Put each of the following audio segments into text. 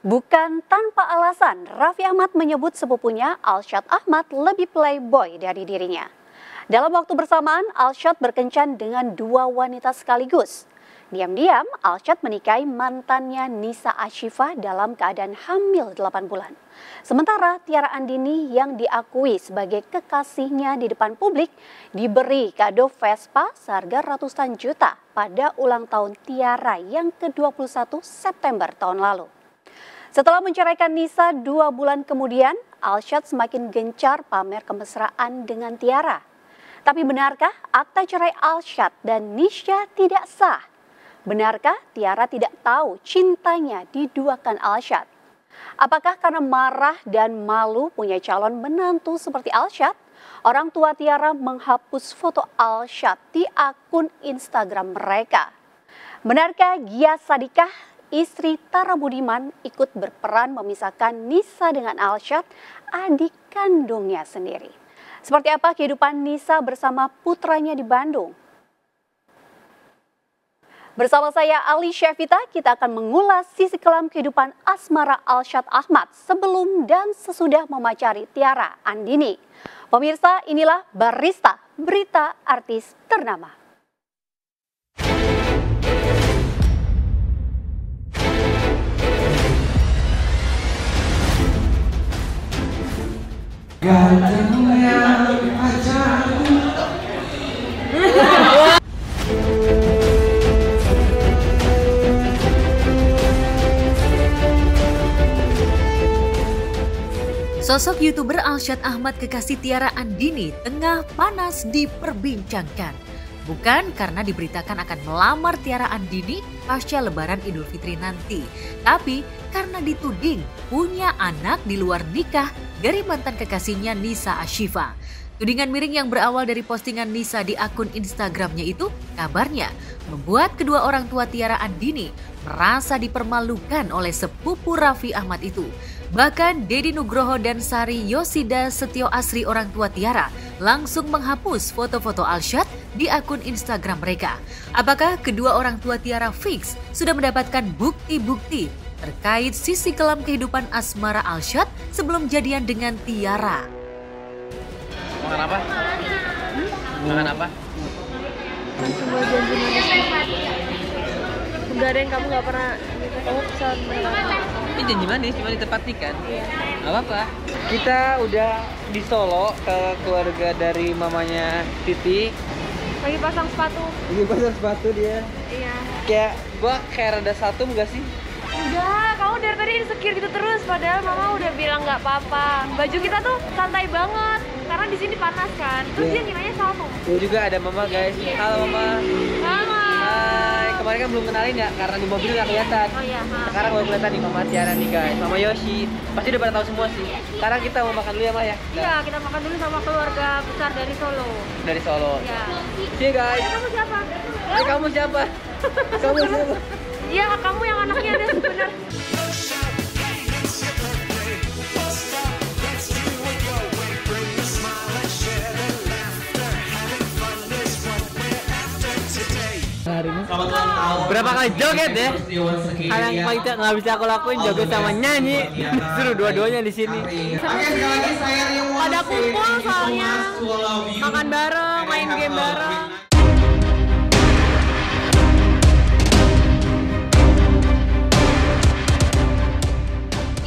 Bukan tanpa alasan, Raffi Ahmad menyebut sepupunya Alshad Ahmad lebih playboy dari dirinya. Dalam waktu bersamaan, Alshad berkencan dengan dua wanita sekaligus. Diam-diam, Alshad menikahi mantannya Nisa Ashifa dalam keadaan hamil 8 bulan. Sementara Tiara Andini yang diakui sebagai kekasihnya di depan publik diberi kado Vespa seharga ratusan juta pada ulang tahun Tiara yang ke-21 September tahun lalu. Setelah menceraikan Nisa 2 bulan kemudian, Alshad semakin gencar pamer kemesraan dengan Tiara. Tapi benarkah akta cerai Alshad dan Nisha tidak sah? Benarkah Tiara tidak tahu cintanya diduakan Alshad? Apakah karena marah dan malu punya calon menantu seperti Alshad, orang tua Tiara menghapus foto Alshad di akun Instagram mereka? Benarkah Gia Sadikah, istri Tara Budiman, ikut berperan memisahkan Nisa dengan Alshad, adik kandungnya sendiri? Seperti apa kehidupan Nisa bersama putranya di Bandung? Bersama saya Ali Syafita, kita akan mengulas sisi kelam kehidupan asmara Alshad Ahmad sebelum dan sesudah memacari Tiara Andini. Pemirsa, inilah Barista, berita artis ternama. Sosok YouTuber Alshad Ahmad kekasih Tiara Andini tengah panas diperbincangkan. Bukan karena diberitakan akan melamar Tiara Andini pasca Lebaran Idul Fitri nanti, tapi karena dituding punya anak di luar nikah dari mantan kekasihnya Nisa Ashifa. Tudingan miring yang berawal dari postingan Nisa di akun Instagramnya itu kabarnya membuat kedua orang tua Tiara Andini merasa dipermalukan oleh sepupu Raffi Ahmad itu. Bahkan Dedi Nugroho dan Sari Yosida Setio Asri orang tua Tiara langsung menghapus foto-foto Alshad di akun Instagram mereka. Apakah kedua orang tua Tiara fix sudah mendapatkan bukti-bukti terkait sisi kelam kehidupan asmara Alshad sebelum jadian dengan Tiara? Makan apa? Makan apa? Semua janji manis. Enggak ada yang kamu gak pernah kamu bisa menerapkan. Ini janji manis, cuma ditepatikan. Iya. Gak apa-apa. Kita udah di Solo ke keluarga dari mamanya Titi. Lagi pasang sepatu. Ini pasang sepatu dia. Iya. Gua kayak rada satu enggak sih? Enggak, kamu dari tadi insecure gitu terus. Padahal mama udah bilang nggak apa-apa. Baju kita tuh santai banget. Karena di sini panas kan. Terus dia nilainya satu. Ini juga ada mama guys. Halo mama. Mama. Hai. Kemarin kan belum kenalin ya karena di mobil nggak kelihatan. Oh iya. Sekarang baru kelihatan nih mama Tiara nih guys. Mama Yoshi. Pasti udah pada tahu semua sih. Sekarang kita mau makan dulu ya Ma ya. Iya, kita makan dulu sama keluarga besar dari Solo. Dari Solo. Iya. See you guys. Kamu siapa? Kamu siapa? Kamu siapa? Iya, kamu yang anaknya deh bener. Hari ini berapa kali joget ya? Hal yang paling nggak bisa aku lakuin joget sama nyanyi. Suruh dua-duanya di sini. Pada kumpul soalnya makan bareng, main game bareng.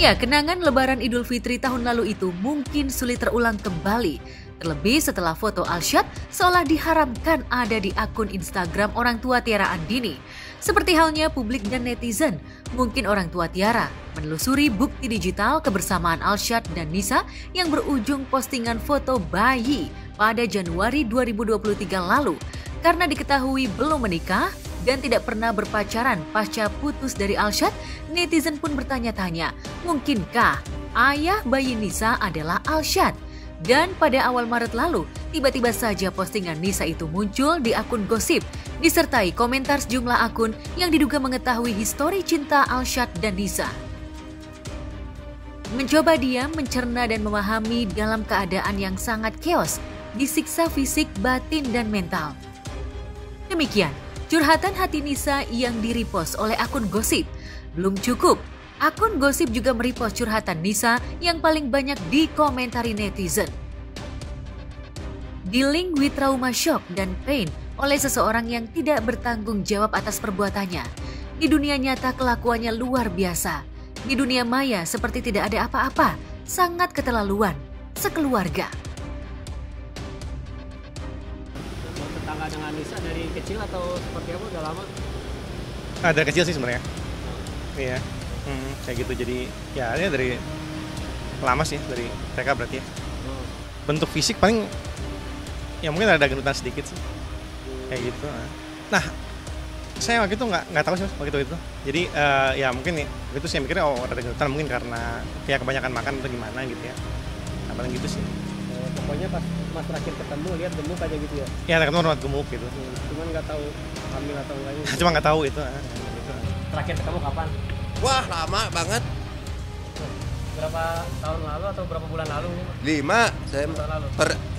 Ya, kenangan Lebaran Idul Fitri tahun lalu itu mungkin sulit terulang kembali. Terlebih setelah foto Alshad seolah diharamkan ada di akun Instagram orang tua Tiara Andini. Seperti halnya publik dan netizen, mungkin orang tua Tiara menelusuri bukti digital kebersamaan Alshad dan Nisa yang berujung postingan foto bayi pada Januari 2023 lalu. Karena diketahui belum menikah dan tidak pernah berpacaran pasca putus dari Alshad, netizen pun bertanya-tanya, mungkinkah ayah bayi Nisa adalah Alshad? Dan pada awal Maret lalu, tiba-tiba saja postingan Nisa itu muncul di akun gosip, disertai komentar sejumlah akun yang diduga mengetahui histori cinta Alshad dan Nisa. Mencoba diam, mencerna dan memahami dalam keadaan yang sangat chaos, disiksa fisik, batin, dan mental. Demikian curhatan hati Nisa yang direpost oleh akun gosip. Belum cukup, Akun gosip juga merepost curhatan Nisa yang paling banyak dikomentari netizen. Dealing with trauma shock dan pain oleh seseorang yang tidak bertanggung jawab atas perbuatannya. Di dunia nyata kelakuannya luar biasa. Di dunia maya seperti tidak ada apa-apa, sangat keterlaluan, sekeluarga. Tetangga dengan Nisa dari kecil atau seperti apa, udah lama? Dari kecil sih sebenarnya. Iya, kayak gitu. Jadi ya ini dari lama sih, dari TK berarti ya. Bentuk fisik paling ya mungkin ada gendutan sedikit sih, kayak gitu. Nah, saya waktu itu nggak tahu sih mas waktu itu. Jadi ya mungkin nih waktu itu saya mikirnya ada gendutan mungkin karena ya kebanyakan makan atau gimana gitu ya. Nah, paling gitu sih. Pokoknya pas mas terakhir ketemu lihat gemuk aja gitu ya? Ya ketemu orang gemuk gitu. Cuman nggak tahu hamil atau enggaknya. Cuma nggak tahu itu. Gitu. Terakhir ketemu kapan? Wah lama banget. Berapa tahun lalu atau berapa bulan lalu nih? 5, saya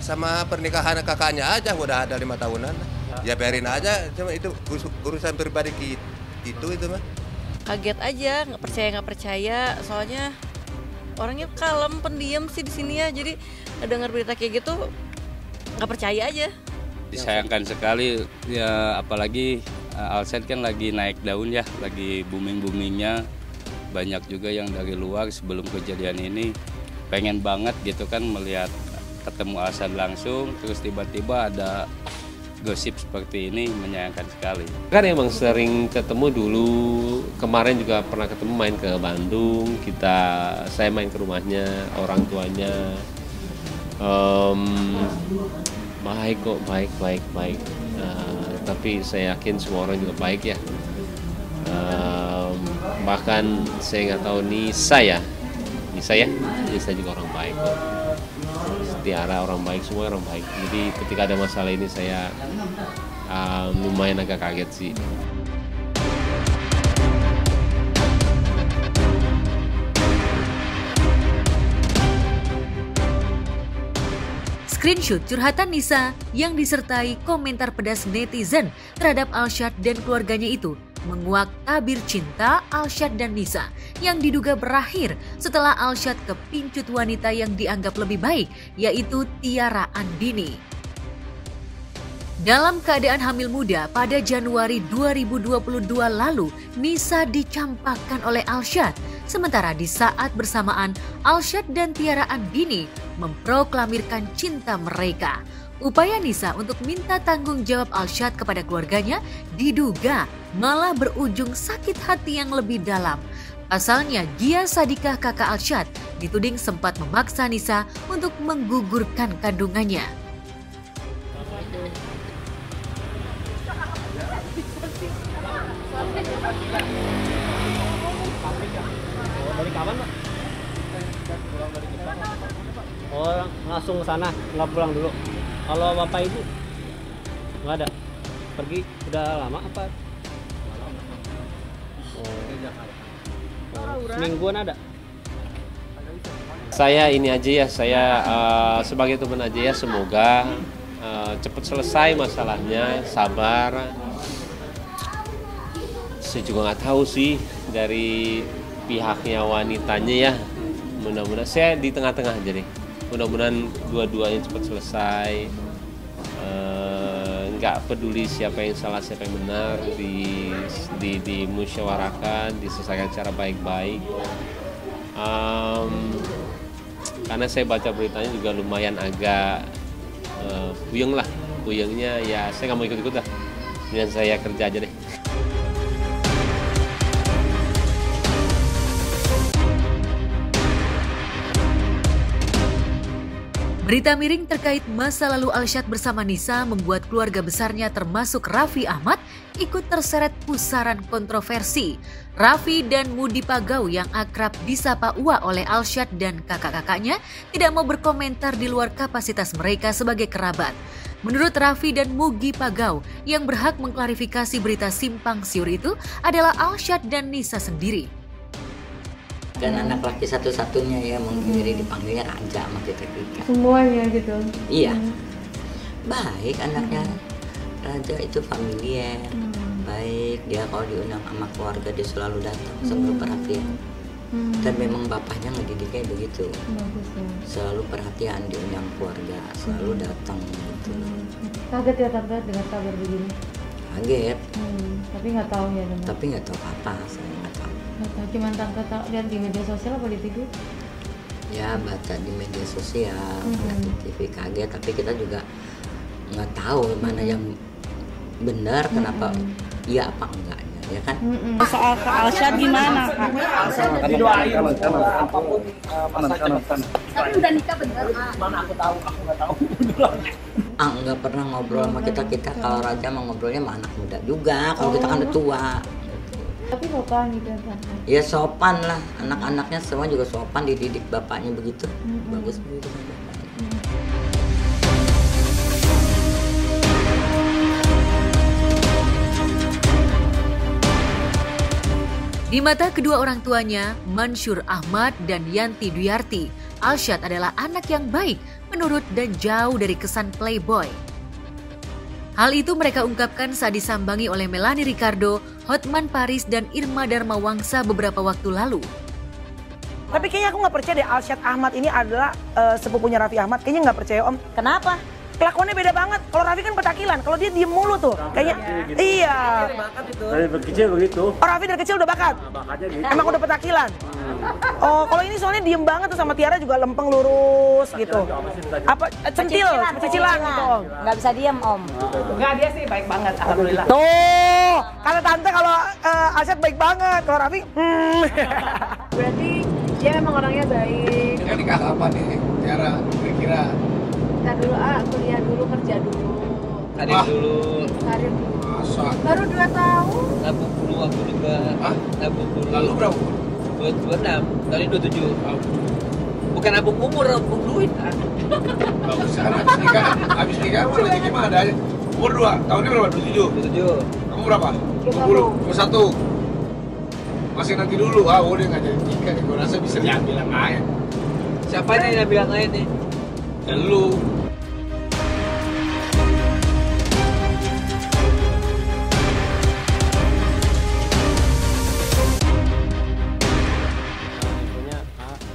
sama pernikahan kakaknya aja udah ada 5 tahunan. Ya biarin aja, cuma itu urusan pribadi itu mah. Kaget aja, nggak percaya, soalnya orangnya kalem, pendiam sih di sini ya. Jadi dengar berita kayak gitu nggak percaya aja. Disayangkan sekali ya, apalagi Alshad kan lagi naik daun ya, lagi booming-boomingnya. Banyak juga yang dari luar sebelum kejadian ini pengen banget gitu kan melihat ketemu Alshad langsung, terus tiba-tiba ada gosip seperti ini, menyayangkan sekali. Kan emang sering ketemu dulu, kemarin juga pernah ketemu main ke Bandung, saya main ke rumahnya, orang tuanya. Baik kok, baik. Tapi saya yakin semua orang juga baik ya. Bahkan saya nggak tahu Nisa juga orang baik kok. Tiara orang baik, semua orang baik. Jadi ketika ada masalah ini saya lumayan agak kaget sih. Screenshot curhatan Nisa yang disertai komentar pedas netizen terhadap Alshad dan keluarganya itu menguak tabir cinta Alshad dan Nisa yang diduga berakhir setelah Alshad kepincut wanita yang dianggap lebih baik, yaitu Tiara Andini. Dalam keadaan hamil muda pada Januari 2022 lalu, Nisa dicampakkan oleh Alshad. Sementara di saat bersamaan, Alshad dan Tiara Andini memproklamirkan cinta mereka. Upaya Nisa untuk minta tanggung jawab Alshad kepada keluarganya diduga malah berujung sakit hati yang lebih dalam. Pasalnya, Gia Sadikah kakak Alshad dituding sempat memaksa Nisa untuk menggugurkan kandungannya. Dari kapan Pak? Pulang dari Jepang. Oh langsung ke sana, nggak pulang dulu. Kalau bapak ibu nggak ada, pergi udah lama apa? Semingguan ada. Saya ini aja ya, saya sebagai teman aja ya, semoga cepat selesai masalahnya, sabar. Saya juga nggak tahu sih dari pihaknya wanitanya ya, mudah-mudahan saya di tengah-tengah aja deh, mudah-mudahan dua-duanya cepat selesai, nggak peduli siapa yang salah siapa yang benar, dimusyawarahkan, diselesaikan secara baik-baik. Karena saya baca beritanya juga lumayan agak puyengnya ya, saya nggak mau ikut-ikut dah, dan saya kerja aja deh. Berita miring terkait masa lalu Alshad bersama Nisa membuat keluarga besarnya termasuk Raffi Ahmad ikut terseret pusaran kontroversi. Raffi dan Mudi Pagau yang akrab disapa Ua oleh Alshad dan kakak-kakaknya tidak mau berkomentar di luar kapasitas mereka sebagai kerabat. Menurut Raffi dan Mugi Pagau, yang berhak mengklarifikasi berita simpang siur itu adalah Alshad dan Nisa sendiri. Dan anak laki satu-satunya ya, mungkin jadi dipanggilnya Raja sama kita. Semuanya gitu? Iya. Baik anaknya. Raja itu familiar. Baik, dia kalau diundang sama keluarga dia selalu datang sebelum perhatian. Dan memang bapaknya ngedidiknya begitu. Bagus ya. Selalu perhatian, diundang keluarga, selalu datang gitu. Kaget ya tante dengan kabar begini? Kaget. Tapi nggak tahu ya teman. Tapi nggak tahu apa, saya nggak tahu. Nggak tahu, cuman tante tahu lihat di media sosial apa di TV? Ya baca di media sosial, lihat di TV, kaget. Tapi kita juga nggak tahu mana yang benar, kenapa iya apa enggaknya, ya kan? Soal ke Alsyad gimana Kak? Didoain apapun Tapi udah nikah bener Kak? Mana aku tahu, aku nggak tahu. Nggak pernah ngobrol sama kita. Kalau Raja mau ngobrolnya sama anak muda juga, kalau kita kan udah tua. Tapi sopan gitu tante? Ya sopan lah, anak-anaknya semua juga sopan, dididik bapaknya begitu. Bagus begitu bapaknya. Di mata kedua orang tuanya, Mansyur Ahmad dan Yanti Duyarti, Alsyad adalah anak yang baik, menurut dan jauh dari kesan playboy. Hal itu mereka ungkapkan saat disambangi oleh Melanie Ricardo, Hotman Paris, dan Irma Darmawangsa beberapa waktu lalu. Tapi kayaknya aku nggak percaya deh Alsyad Ahmad ini adalah sepupunya Raffi Ahmad. Kayaknya nggak percaya Om. Kenapa? Kelakuannya beda banget. Kalau Raffi kan petakilan, kalau dia diem mulu tuh. Kayaknya iya. Dari kecil begitu. Oh, Raffi dari kecil udah bakat? Bakatnya gitu. Emang udah petakilan? Oh, kalau ini soalnya diem banget tuh, sama Tiara juga lempeng lurus gitu. Apa centil, cicilan gitu Om. Nggak bisa diem Om. Enggak, dia sih baik banget, alhamdulillah. Tuh, kata tante kalau Alsyad baik banget, kalau Raffi Berarti dia memang orangnya baik. Ini nikah apa nih, Tiara? Kira-kira? Kita dulu kuliah dulu, kerja dulu. Karir dulu. Karir dulu. Masa? Baru 2 tahun. Nabung dulu waktu juga. Nabung dulu. Lalu berapa? 26, tadi 27. Bukan nabung umur, nabung duit. Gak usah, habis nikah mau lagi gimana? Umur 2, tahunnya berapa? 27? Kamu berapa? 20? 21? Masih nanti dulu, udah nggak jadi nikah nih, gue rasa bisa diambil yang lain. Siapa nih yang bilang lain nih? Ya lu.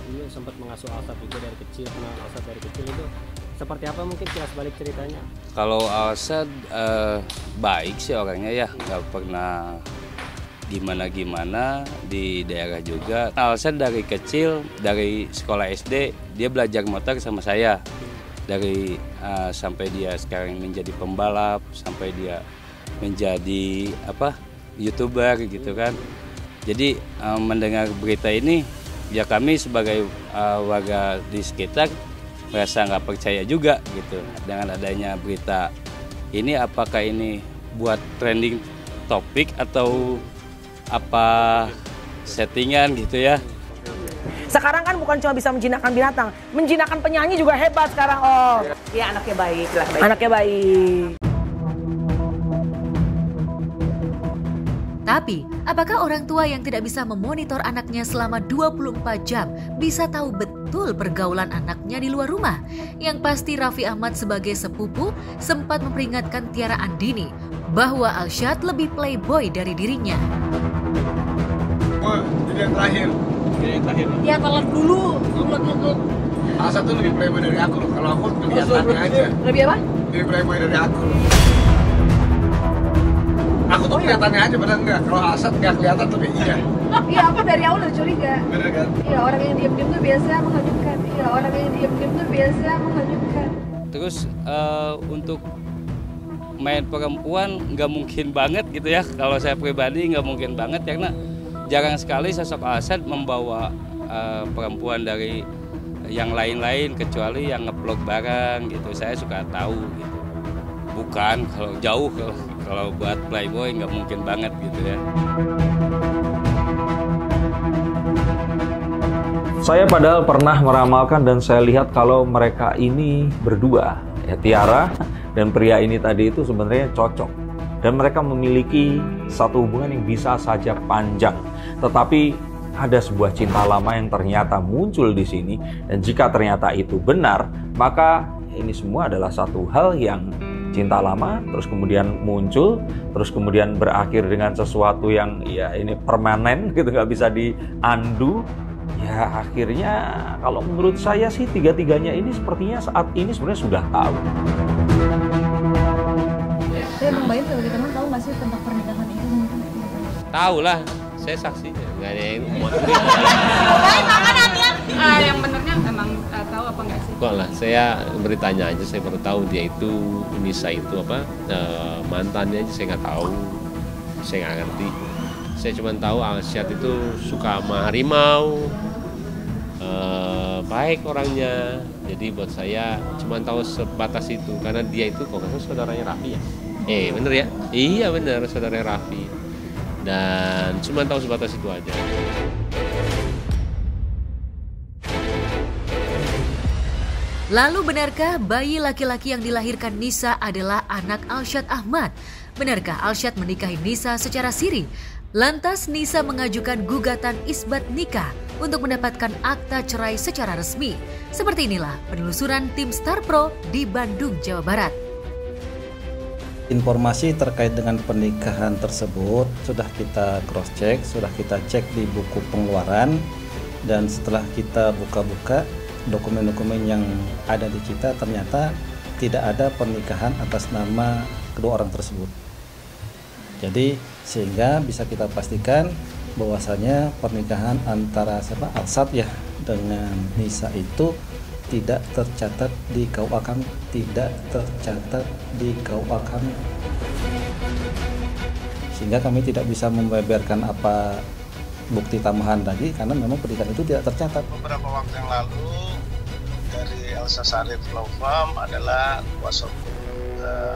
Dulu sempat mengasuh Alsyad juga dari kecil, kenal Alsyad dari kecil itu seperti apa mungkin kilas balik ceritanya? Kalau Alsyad baik sih orangnya ya, nggak pernah gimana-gimana di daerah juga. Alsyad dari kecil, dari sekolah SD, dia belajar motor sama saya. Dari sampai dia sekarang menjadi pembalap, sampai dia menjadi YouTuber gitu kan. Jadi mendengar berita ini, ya kami sebagai warga di sekitar merasa nggak percaya juga gitu dengan adanya berita ini. Apakah ini buat trending topik atau apa settingan gitu ya? Sekarang kan bukan cuma bisa menjinakkan binatang, menjinakkan penyanyi juga hebat sekarang Om. Iya anaknya baik lah. Anaknya baik. Tapi, apakah orang tua yang tidak bisa memonitor anaknya selama 24 jam bisa tahu betul pergaulan anaknya di luar rumah? Yang pasti Raffi Ahmad sebagai sepupu sempat memperingatkan Tiara Andini bahwa Alsyad lebih playboy dari dirinya. Jadi yang terakhir. Ya telat dulu. Alsyad tuh lebih playboy dari aku loh. Kalau aku kelihatannya aja. Lebih apa? Lebih playboy dari aku. Aku tuh kelihatannya aja, padahal enggak. Kalau Alsyad nggak kelihatan tapi iya. Iya, aku dari awal udah curiga. Bener kan? Iya, orang yang diem-diem tuh biasa menghanyutkan. Iya, orang yang diem-diem tuh biasa menghanyutkan. Terus untuk main perempuan nggak mungkin banget gitu ya. Kalau saya pribadi nggak mungkin banget karena jarang sekali sosok Alsyad membawa perempuan dari yang lain-lain kecuali yang nge-vlog bareng gitu. Saya suka tahu gitu. Bukan kalau jauh, kalau buat playboy nggak mungkin banget gitu ya. Saya padahal pernah meramalkan dan saya lihat kalau mereka ini berdua, ya Tiara dan pria ini tadi itu sebenarnya cocok. Dan mereka memiliki satu hubungan yang bisa saja panjang. Tetapi ada sebuah cinta lama yang ternyata muncul di sini. Dan jika ternyata itu benar, maka ini semua adalah satu hal yang cinta lama, terus kemudian muncul, terus kemudian berakhir dengan sesuatu yang ya ini permanen gitu, nggak bisa di-undo. Ya akhirnya kalau menurut saya sih tiga-tiganya ini sepertinya saat ini sebenarnya sudah tahu. Tapi Bang Bayu sebagai teman tahu nggak sih tentang pernikahan itu? Tahu lah, saya saksinya. Nggak ada yang mau. Yang benernya emang tahu apa nggak sih? Kok lah, saya beritanya aja, saya baru tahu dia itu Nisa itu apa mantannya aja saya nggak tahu, saya nggak ngerti. Saya cuma tahu Alsyad itu suka sama harimau, baik orangnya. Jadi buat saya cuma tahu sebatas itu karena dia itu kok nggak saudaranya Raffi ya? Bener ya? Iya bener, saudaranya Raffi. Dan cuma tahu sebatas itu aja. Lalu benarkah bayi laki-laki yang dilahirkan Nisa adalah anak Alsyad Ahmad? Benarkah Alsyad menikahi Nisa secara siri? Lantas Nisa mengajukan gugatan isbat nikah untuk mendapatkan akta cerai secara resmi. Seperti inilah penelusuran tim Star Pro di Bandung, Jawa Barat. Informasi terkait dengan pernikahan tersebut sudah kita cross check, sudah kita cek di buku pengeluaran, dan setelah kita buka-buka dokumen-dokumen yang ada di kita ternyata tidak ada pernikahan atas nama kedua orang tersebut. Jadi sehingga bisa kita pastikan bahwasanya pernikahan antara Alsyad ya dengan Nisa itu tidak tercatat di KUA kami, tidak tercatat di KUA kami. Sehingga kami tidak bisa membeberkan apa bukti tambahan tadi karena memang pernikahan itu tidak tercatat. Beberapa waktu yang lalu dari Elsa Sharif Law Firm adalah kuasa hukum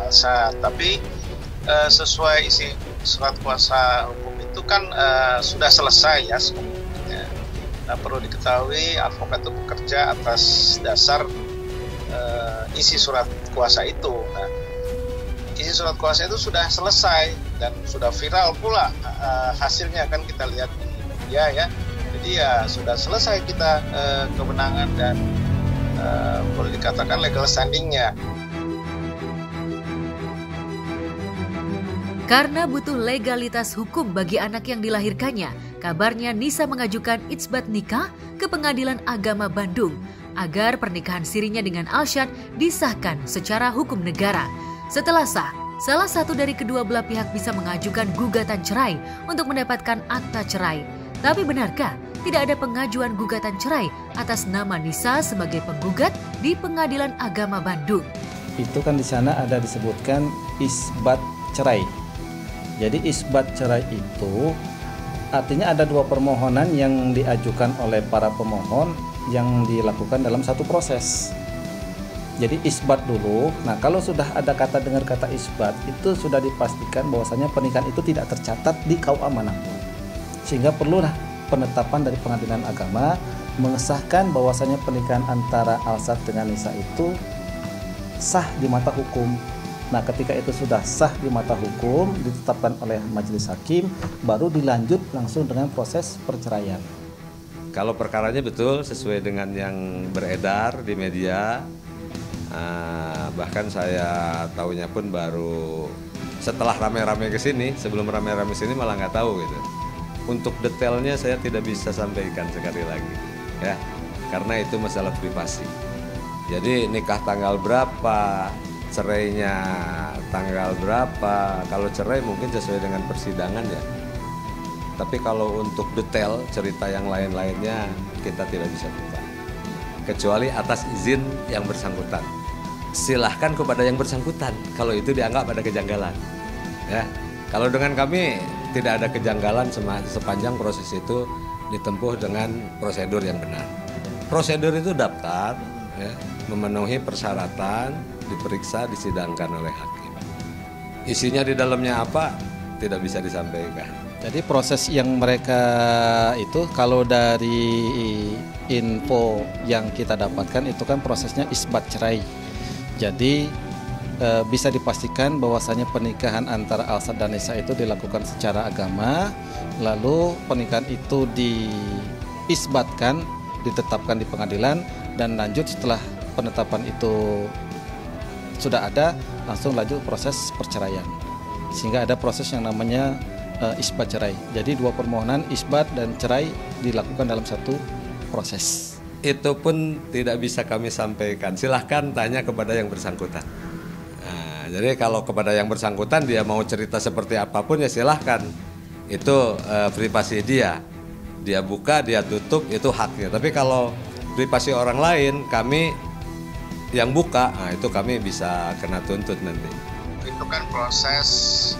Alsyad, tapi sesuai isi surat kuasa hukum itu kan sudah selesai ya semuanya. Nah, perlu diketahui advokat itu bekerja atas dasar isi surat kuasa itu. Nah, isi surat kuasa itu sudah selesai dan sudah viral pula hasilnya kan kita lihat di media ya. Jadi ya sudah selesai kita kemenangan dan boleh dikatakan legal standingnya. Karena butuh legalitas hukum bagi anak yang dilahirkannya, kabarnya Nisa mengajukan isbat nikah ke Pengadilan Agama Bandung agar pernikahan sirinya dengan Alsyad disahkan secara hukum negara. Setelah sah, salah satu dari kedua belah pihak bisa mengajukan gugatan cerai untuk mendapatkan akta cerai. Tapi benarkah tidak ada pengajuan gugatan cerai atas nama Nisa sebagai penggugat di Pengadilan Agama Bandung? Itu kan di sana ada disebutkan isbat cerai. Jadi isbat cerai itu artinya ada dua permohonan yang diajukan oleh para pemohon yang dilakukan dalam satu proses. Jadi isbat dulu. Nah, kalau sudah ada kata dengar kata isbat, itu sudah dipastikan bahwasanya pernikahan itu tidak tercatat di KUA manapun. Sehingga perlulah penetapan dari Pengadilan Agama mengesahkan bahwasanya pernikahan antara Alsyad dengan Nisa itu sah di mata hukum. Nah, ketika itu sudah sah di mata hukum, ditetapkan oleh majelis hakim, baru dilanjut langsung dengan proses perceraian. Kalau perkaranya betul sesuai dengan yang beredar di media, bahkan saya tahunya pun baru setelah rame-rame ke sini, sebelum rame-rame sini malah nggak tahu gitu. Untuk detailnya saya tidak bisa sampaikan sekali lagi, ya, karena itu masalah privasi. Jadi nikah tanggal berapa, cerainya tanggal berapa, kalau cerai mungkin sesuai dengan persidangan ya. Tapi kalau untuk detail cerita yang lain-lainnya kita tidak bisa buka. Kecuali atas izin yang bersangkutan. Silahkan kepada yang bersangkutan kalau itu dianggap ada kejanggalan. Ya, kalau dengan kami tidak ada kejanggalan sepanjang proses itu ditempuh dengan prosedur yang benar. Prosedur itu daftar, ya, memenuhi persyaratan, diperiksa, disidangkan oleh hakim. Isinya di dalamnya apa tidak bisa disampaikan. Jadi proses yang mereka itu kalau dari info yang kita dapatkan itu kan prosesnya isbat cerai. Jadi bisa dipastikan bahwasanya pernikahan antara Alsyad dan Nisa itu dilakukan secara agama, lalu pernikahan itu diisbatkan, ditetapkan di pengadilan, dan lanjut setelah penetapan itu sudah ada, langsung lanjut proses perceraian. Sehingga ada proses yang namanya isbat cerai. Jadi dua permohonan isbat dan cerai dilakukan dalam satu proses. Itu pun tidak bisa kami sampaikan. Silahkan tanya kepada yang bersangkutan. Nah, jadi kalau kepada yang bersangkutan dia mau cerita seperti apapun ya silahkan. Itu privasi dia. Dia buka, dia tutup, itu haknya. Tapi kalau privasi orang lain, kami yang buka, nah itu kami bisa kena tuntut nanti. Itu kan proses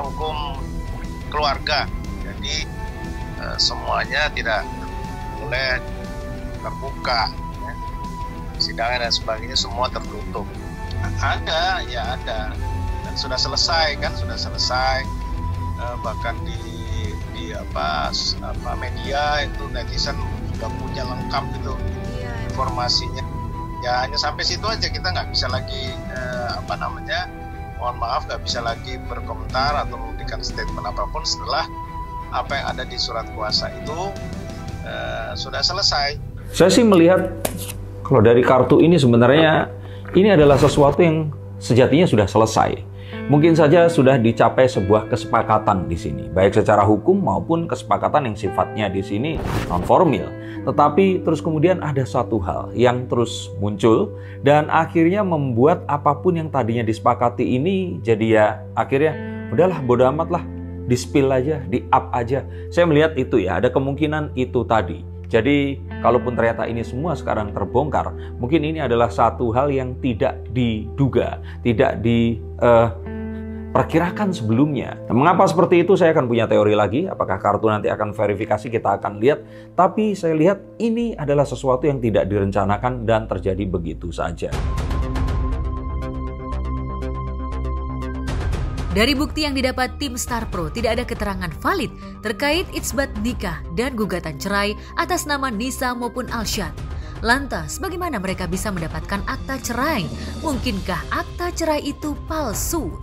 hukum keluarga. Jadi semuanya tidak boleh terbuka, ya. Sidangan dan sebagainya semua tertutup. Ada, ya ada, dan sudah selesai kan, sudah selesai. Bahkan di media itu netizen sudah punya lengkap itu informasinya. Ya hanya sampai situ aja, kita nggak bisa lagi mohon maaf nggak bisa lagi berkomentar atau memberikan statement apapun setelah apa yang ada di surat kuasa itu sudah selesai. Saya sih melihat kalau dari kartu ini sebenarnya ini adalah sesuatu yang sejatinya sudah selesai. Mungkin saja sudah dicapai sebuah kesepakatan di sini, baik secara hukum maupun kesepakatan yang sifatnya di sini non-formal. Tetapi terus kemudian ada satu hal yang terus muncul dan akhirnya membuat apapun yang tadinya disepakati ini jadi ya akhirnya udahlah bodo amat lah, di-spill aja, di-up aja. Saya melihat itu ya, ada kemungkinan itu tadi. Jadi kalaupun ternyata ini semua sekarang terbongkar, mungkin ini adalah satu hal yang tidak diduga, tidak diperkirakan sebelumnya. Nah, mengapa seperti itu saya akan punya teori lagi, apakah kartu nanti akan verifikasi kita akan lihat. Tapi saya lihat ini adalah sesuatu yang tidak direncanakan dan terjadi begitu saja. Dari bukti yang didapat tim Star Pro, tidak ada keterangan valid terkait isbat nikah dan gugatan cerai atas nama Nisa maupun Alsyad. Lantas, bagaimana mereka bisa mendapatkan akta cerai? Mungkinkah akta cerai itu palsu?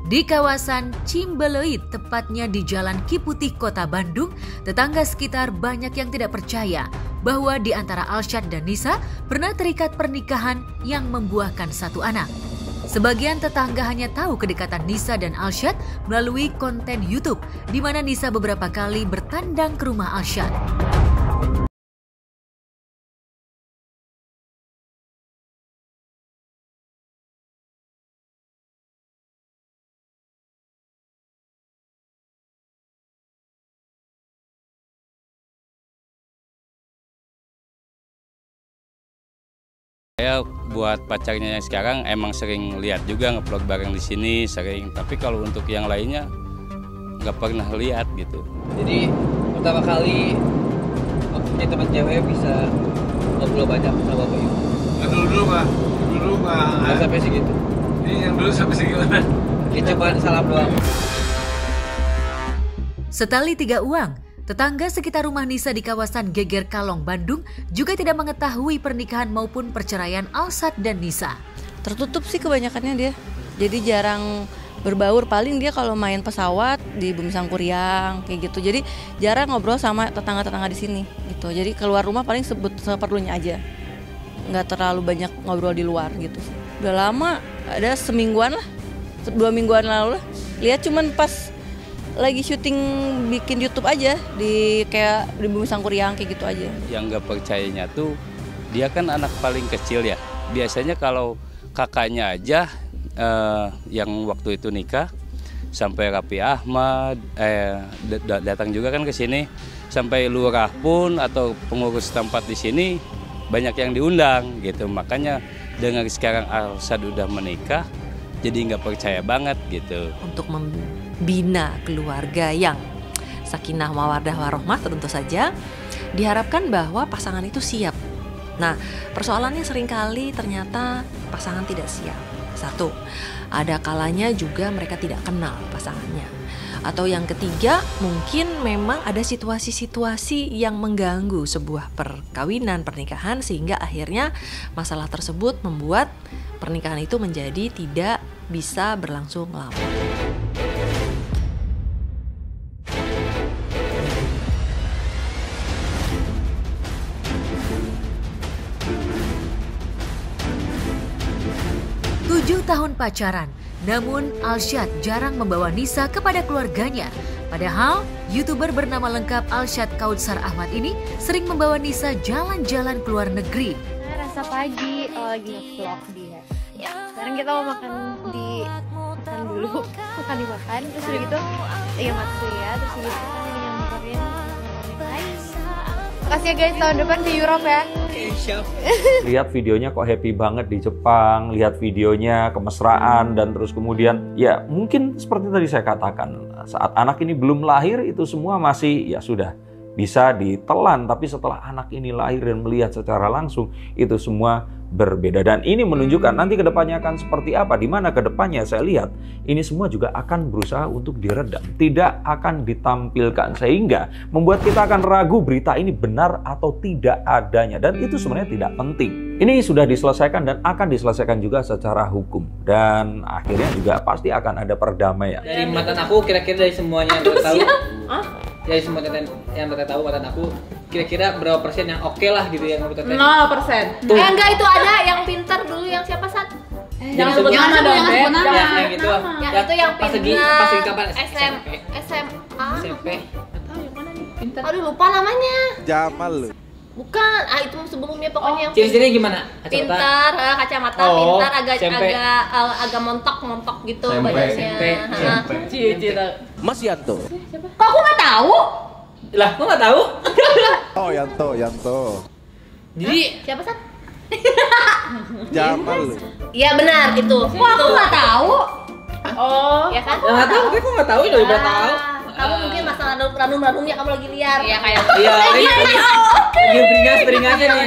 Di kawasan Cimbeleit, tepatnya di Jalan Kiputih, Kota Bandung, tetangga sekitar banyak yang tidak percaya bahwa di antara Alsyad dan Nisa pernah terikat pernikahan yang membuahkan satu anak. Sebagian tetangga hanya tahu kedekatan Nisa dan Alsyad melalui konten YouTube, di mana Nisa beberapa kali bertandang ke rumah Alsyad. Saya buat pacarnya yang sekarang emang sering lihat juga nge-vlog bareng di sini, sering. Tapi kalau untuk yang lainnya nggak pernah lihat gitu. Jadi pertama kali waktu punya teman cewek bisa ngobrol banyak sama Bapak Ibu. Dulu nggak sampai segitu. Ini yang dulu sampai segitu. Ya cuma salam doang. Setali 3 uang, tetangga sekitar rumah Nisa di kawasan Geger Kalong, Bandung juga tidak mengetahui pernikahan maupun perceraian Alsyad dan Nisa. Tertutup sih kebanyakannya dia. Jadi jarang berbaur, paling dia kalau main pesawat di Bumi Sangkuriang kayak gitu. Jadi jarang ngobrol sama tetangga-tetangga di sini gitu. Jadi keluar rumah paling seperlunya aja. Nggak terlalu banyak ngobrol di luar gitu. Udah lama, ada semingguan lah. 2 mingguan lalu lah. Lihat cuman pas lagi syuting bikin YouTube aja di Bumi Sangkuriang kayak gitu aja. Yang nggak percayanya tuh dia kan anak paling kecil ya. Biasanya kalau kakaknya aja yang waktu itu nikah sampai Raffi Ahmad datang juga kan ke sini, sampai lurah pun atau pengurus tempat di sini banyak yang diundang gitu. Makanya dengar sekarang Alsyad udah menikah jadi nggak percaya banget gitu. Untuk membina keluarga yang sakinah mawaddah warohmah tentu saja diharapkan bahwa pasangan itu siap. Nah, persoalannya seringkali ternyata pasangan tidak siap. 1, ada kalanya juga mereka tidak kenal pasangannya. Atau yang ketiga, mungkin memang ada situasi-situasi yang mengganggu sebuah perkawinan, pernikahan, sehingga akhirnya masalah tersebut membuat pernikahan itu menjadi tidak bisa berlangsung lama. Tujuh tahun pacaran, Namun Alsyad jarang membawa Nisa kepada keluarganya. Padahal YouTuber bernama lengkap Alsyad Kautsar Ahmad ini sering membawa Nisa jalan-jalan ke luar negeri. Rasa pagi lagi vlog dia. Sekarang kita mau makan dulu, makan dimakan, terus udah gitu iya maksud ya, terus gitu kita lagi nyamperin. Hai. Makasih ya guys, tahun depan di Europe ya. Lihat videonya kok happy banget di Jepang, lihat videonya kemesraan dan terus kemudian ya mungkin seperti tadi saya katakan saat anak ini belum lahir itu semua masih ya sudah bisa ditelan, tapi setelah anak ini lahir dan melihat secara langsung itu semua berbeda dan ini menunjukkan nanti kedepannya akan seperti apa, di mana kedepannya saya lihat ini semua juga akan berusaha untuk diredam, tidak akan ditampilkan sehingga membuat kita akan ragu berita ini benar atau tidak adanya dan itu sebenarnya tidak penting. Ini sudah diselesaikan dan akan diselesaikan juga secara hukum dan akhirnya juga pasti akan ada perdamaian. Dari mantan aku kira-kira dari semuanya yang tahu, dari semua yang tahu mantan aku kira-kira berapa persen yang oke lah gitu yang menurut teteh? 0%. Enggak, itu ada yang pintar dulu yang siapa Sat? Jangan sebut nama dong, Beb. Yang itu. Yang itu yang pas pintar. kapan? SMA. SMP. Tahu yang mana nih? Pintar. Aduh lupa namanya. Jamal lu. Bukan, itu sebelumnya pokoknya yang ciri-cirinya gimana? Pintar, kacamata pintar, agak montok gitu badannya. Mas Yanto. Kok aku nggak tahu? Lah, kok nggak tahu? Oh, Yanto. Jadi siapa Sat? Jamal lu. Iya benar itu. Kok aku nggak tahu? Oh, ya kan? Nggak tahu, kok nggak tahu ya udah tahu. Kamu mungkin masalah ranum-ranumnya kamu lagi liar. Iya kayak. Iya. Lagi beringasnya nih.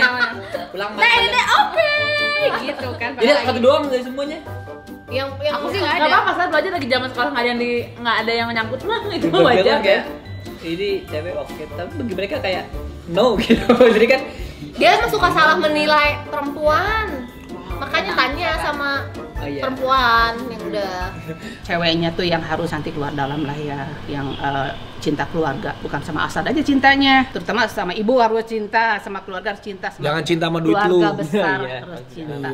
Pulang Nah ini deh oke. Gitu kan. Jadi satu doang dari semuanya. Yang Aku sih nggak apa-apa, saat belajar lagi zaman sekolah nggak ada yang nyangkut mah itu wajar ya. Ini cewek oke, tapi bagi mereka kayak no gitu. Jadi kan dia emang suka salah menilai perempuan. Makanya tanya sama perempuan yang udah ceweknya tuh yang harus nanti keluar dalam lah ya, yang cinta keluarga, bukan sama asal aja cintanya, terutama sama ibu harus cinta, sama keluarga harus cinta, sama Jangan cinta sama duit lu. keluarga besar harus cinta.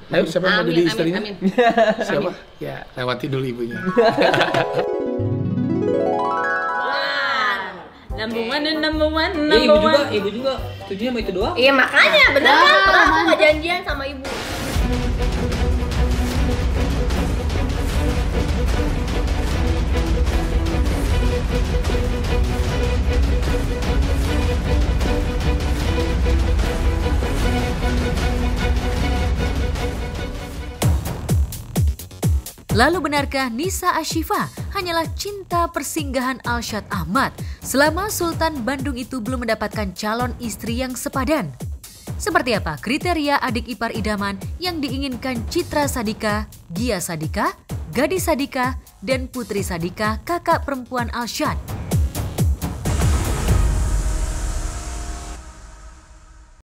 Ayo siapa yang mau jadi istrinya? Amin. Siapa? Ya lewati dulu ibunya. Number one. Ibu juga tujuannya mau itu doang. Iya makanya bener kan, pernah aku nggak janjian sama ibu. Lalu benarkah Nisa Ashifa hanyalah cinta persinggahan Alsyad Ahmad selama Sultan Bandung itu belum mendapatkan calon istri yang sepadan? Seperti apa kriteria adik ipar idaman yang diinginkan Citra Sadika, Gia Sadika, Gadis Sadika, dan Putri Sadika kakak perempuan Alsyad?